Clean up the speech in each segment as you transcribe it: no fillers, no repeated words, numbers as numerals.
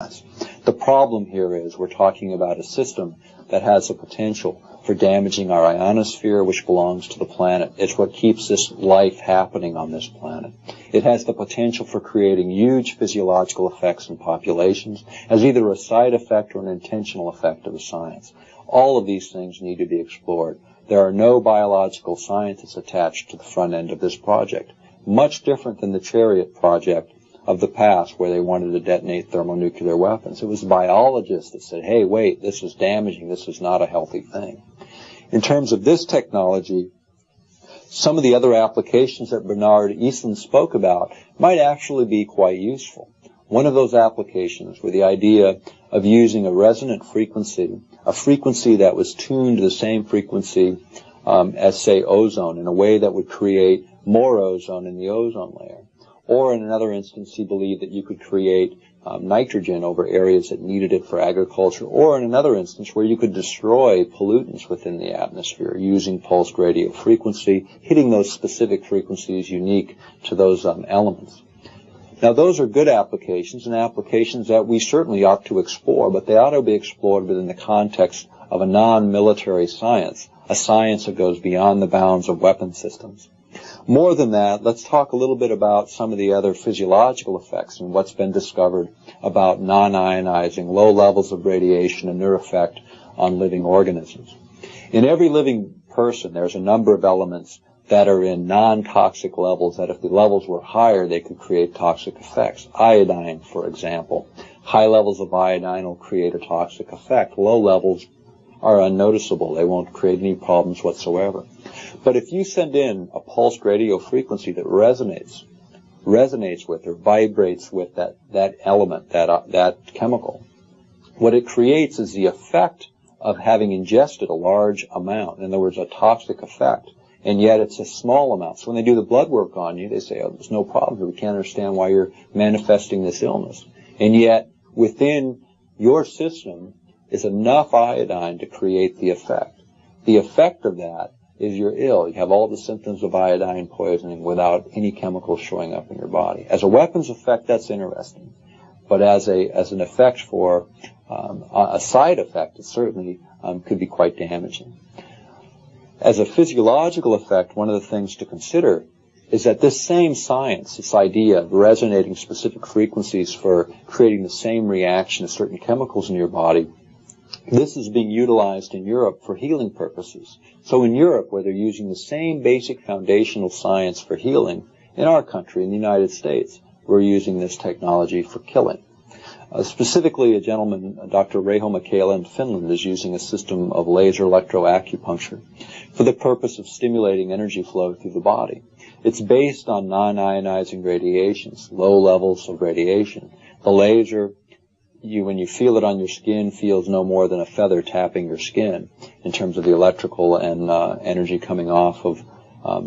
The problem here is we're talking about a system that has the potential for damaging our ionosphere, which belongs to the planet. It's what keeps this life happening on this planet. It has the potential for creating huge physiological effects in populations as either a side effect or an intentional effect of the science. All of these things need to be explored. There are no biological scientists attached to the front end of this project. Much different than the Chariot project of the past, where they wanted to detonate thermonuclear weapons. It was biologists that said, hey, wait, this is damaging, this is not a healthy thing. In terms of this technology, some of the other applications that Bernard Easton spoke about might actually be quite useful. One of those applications were the idea of using a resonant frequency, a frequency that was tuned to the same frequency as, say, ozone, in a way that would create more ozone in the ozone layer. Or in another instance, he believed that you could create nitrogen over areas that needed it for agriculture, or in another instance where you could destroy pollutants within the atmosphere using pulsed radio frequency, hitting those specific frequencies unique to those elements. Now, those are good applications, and applications that we certainly ought to explore, but they ought to be explored within the context of a non-military science, a science that goes beyond the bounds of weapon systems. More than that, let's talk a little bit about some of the other physiological effects and what's been discovered about non-ionizing low levels of radiation and their effect on living organisms. In every living person, there's a number of elements that are in non-toxic levels that if the levels were higher, they could create toxic effects. Iodine, for example. High levels of iodine will create a toxic effect. Low levels are unnoticeable. They won't create any problems whatsoever. But if you send in a pulsed radio frequency that resonates with or vibrates with that element, that chemical, what it creates is the effect of having ingested a large amount. In other words, a toxic effect. And yet it's a small amount. So when they do the blood work on you, they say, oh, there's no problem here. We can't understand why you're manifesting this illness. And yet within your system is enough iodine to create the effect. The effect of that is you're ill. You have all the symptoms of iodine poisoning without any chemicals showing up in your body. As a weapons effect, that's interesting. But as an effect for a side effect, it certainly could be quite damaging. As a physiological effect, one of the things to consider is that this same science, this idea of resonating specific frequencies for creating the same reaction to certain chemicals in your body, this is being utilized in Europe for healing purposes. So in Europe, where they're using the same basic foundational science for healing, in our country, in the United States, we're using this technology for killing. Specifically, a gentleman, Dr. Reiho Makela in Finland, is using a system of laser electroacupuncture for the purpose of stimulating energy flow through the body. It's based on non-ionizing radiations, low levels of radiation. The laser, when you feel it on your skin, feels no more than a feather tapping your skin in terms of the electrical and energy coming off of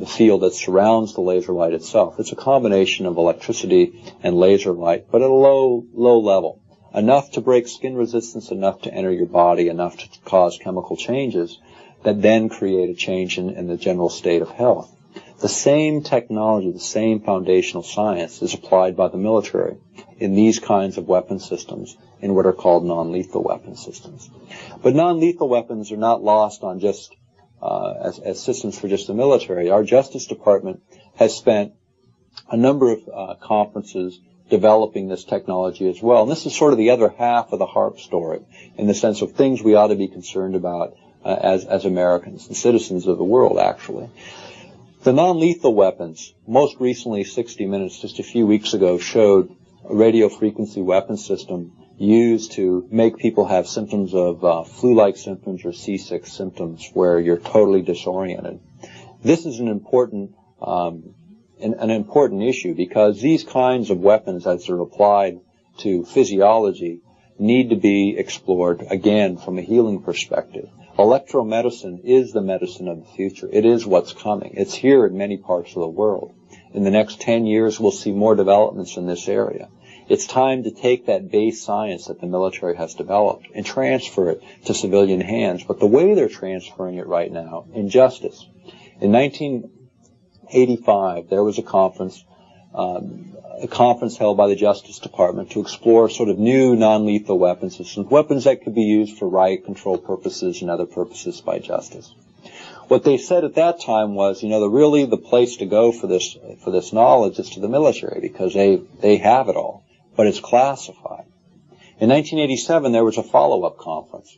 the field that surrounds the laser light itself. It's a combination of electricity and laser light, but at a low level. Enough to break skin resistance, enough to enter your body, enough to cause chemical changes that then create a change in the general state of health. The same technology, the same foundational science is applied by the military in these kinds of weapon systems in what are called non-lethal weapon systems. But non-lethal weapons are not lost on just as systems for just the military. Our Justice Department has spent a number of conferences developing this technology as well. And this is sort of the other half of the Haarp story, in the sense of things we ought to be concerned about as Americans and citizens of the world, actually. The non-lethal weapons, most recently 60 Minutes, just a few weeks ago, showed a radio frequency weapon system used to make people have symptoms of flu-like symptoms or seasick symptoms where you're totally disoriented. This is an important issue because these kinds of weapons, as they're applied to physiology, need to be explored, again, from a healing perspective. Electromedicine is the medicine of the future. It is what's coming. It's here in many parts of the world. In the next 10 years, we'll see more developments in this area. It's time to take that base science that the military has developed and transfer it to civilian hands. But the way they're transferring it right now, injustice. In 1985, there was a conference a conference held by the Justice Department to explore sort of new non-lethal weapon systems, weapons that could be used for riot control purposes and other purposes by justice. What they said at that time was, the place to go for this knowledge is to the military, because they have it all, but it's classified. In 1987, there was a follow-up conference.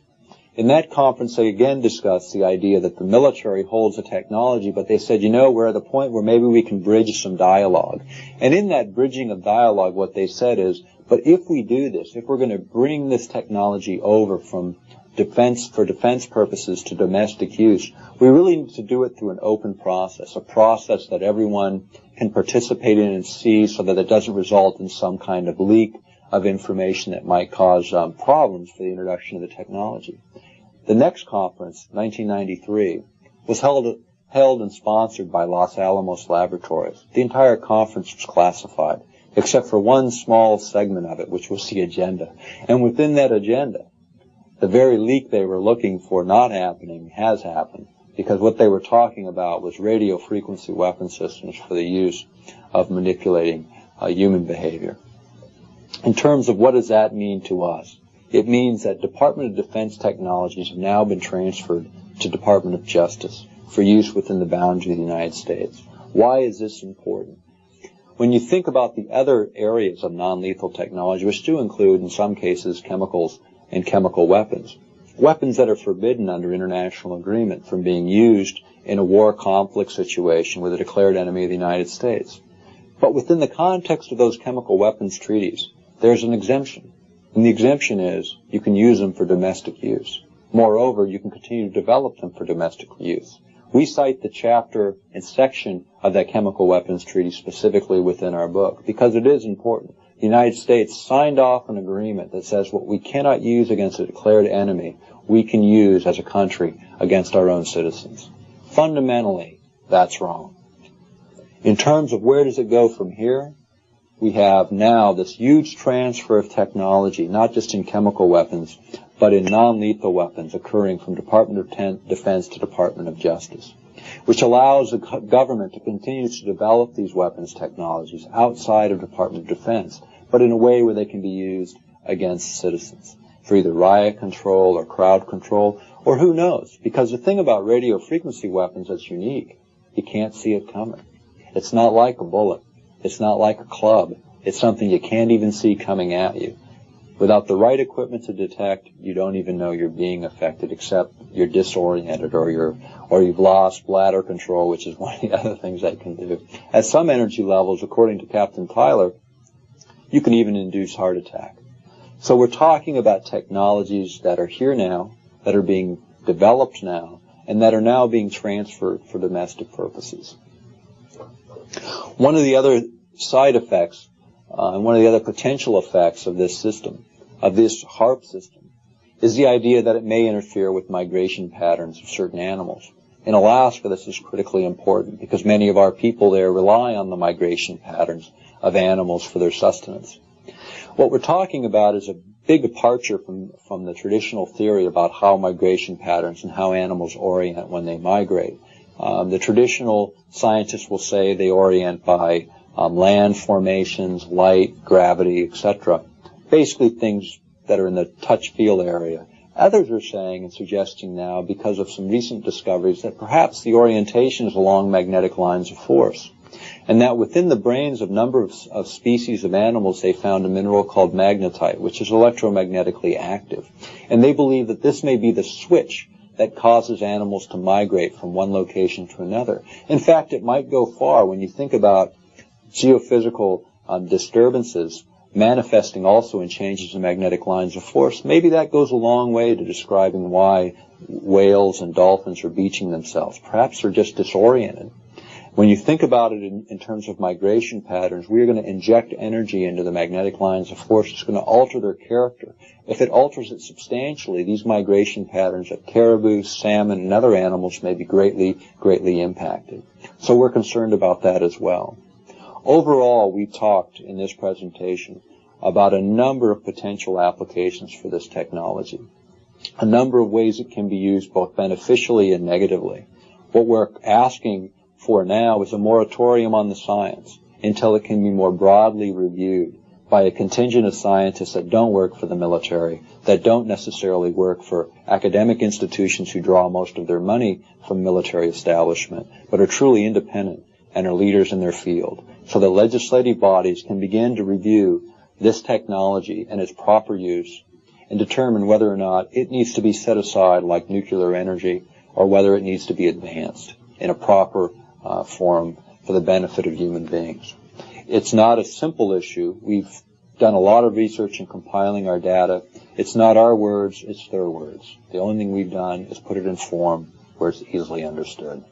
In that conference, they again discussed the idea that the military holds the technology, but they said, we're at a point where maybe we can bridge some dialogue. And in that bridging of dialogue, what they said is, but if we do this, if we're going to bring this technology over from for defense purposes to domestic use, we really need to do it through an open process, a process that everyone can participate in and see, so that it doesn't result in some kind of leak of information that might cause problems for the introduction of the technology. The next conference, 1993, was held and sponsored by Los Alamos Laboratories. The entire conference was classified, except for one small segment of it, which was the agenda. And within that agenda, the very leak they were looking for not happening has happened, because what they were talking about was radio frequency weapon systems for the use of manipulating human behavior. In terms of what does that mean to us, it means that Department of Defense technologies have now been transferred to Department of Justice for use within the boundaries of the United States. Why is this important? When you think about the other areas of non-lethal technology, which do include, in some cases, chemicals and chemical weapons that are forbidden under international agreement from being used in a war conflict situation with a declared enemy of the United States. But within the context of those chemical weapons treaties, there's an exemption. And the exemption is you can use them for domestic use. Moreover, you can continue to develop them for domestic use. We cite the chapter and section of that chemical weapons treaty specifically within our book because it is important. The United States signed off an agreement that says what we cannot use against a declared enemy, we can use as a country against our own citizens. Fundamentally, that's wrong. In terms of where does it go from here, we have now this huge transfer of technology, not just in chemical weapons, but in non-lethal weapons occurring from Department of Defense to Department of Justice, which allows the government to continue to develop these weapons technologies outside of Department of Defense, but in a way where they can be used against citizens for either riot control or crowd control, or who knows, because the thing about radio frequency weapons that's unique, you can't see it coming. It's not like a bullet. It's not like a club. It's something you can't even see coming at you. Without the right equipment to detect, you don't even know you're being affected, except you're disoriented or you've lost bladder control, which is one of the other things they can do. At some energy levels, according to Captain Tyler, you can even induce heart attack. So we're talking about technologies that are here now, that are being developed now, and that are now being transferred for domestic purposes. One of the other side effects and one of the other potential effects of this system, of this Haarp system, is the idea that it may interfere with migration patterns of certain animals. In Alaska, this is critically important because many of our people there rely on the migration patterns of animals for their sustenance. What we're talking about is a big departure from the traditional theory about how migration patterns and how animals orient when they migrate. The traditional scientists will say they orient by land formations, light, gravity, etc. Basically things that are in the touch-feel area. Others are saying and suggesting now, because of some recent discoveries, that perhaps the orientation is along magnetic lines of force. And that within the brains of a number of species of animals, they found a mineral called magnetite, which is electromagnetically active. And they believe that this may be the switch that causes animals to migrate from one location to another. In fact, it might go far when you think about geophysical disturbances manifesting also in changes in magnetic lines of force. Maybe that goes a long way to describing why whales and dolphins are beaching themselves. Perhaps they're just disoriented. When you think about it in terms of migration patterns, we're going to inject energy into the magnetic lines of force. It's going to alter their character. If it alters it substantially, these migration patterns of caribou, salmon, and other animals may be greatly impacted. So we're concerned about that as well. Overall, we talked in this presentation about a number of potential applications for this technology, a number of ways it can be used both beneficially and negatively. What we're asking for now is a moratorium on the science. until it can be more broadly reviewed by a contingent of scientists that don't work for the military, that don't necessarily work for academic institutions who draw most of their money from military establishment, but are truly independent and are leaders in their field, so that legislative bodies can begin to review this technology and its proper use and determine whether or not it needs to be set aside like nuclear energy or whether it needs to be advanced in a proper form for the benefit of human beings. It's not a simple issue. We've done a lot of research in compiling our data. It's not our words, it's their words. The only thing we've done is put it in form where it's easily understood.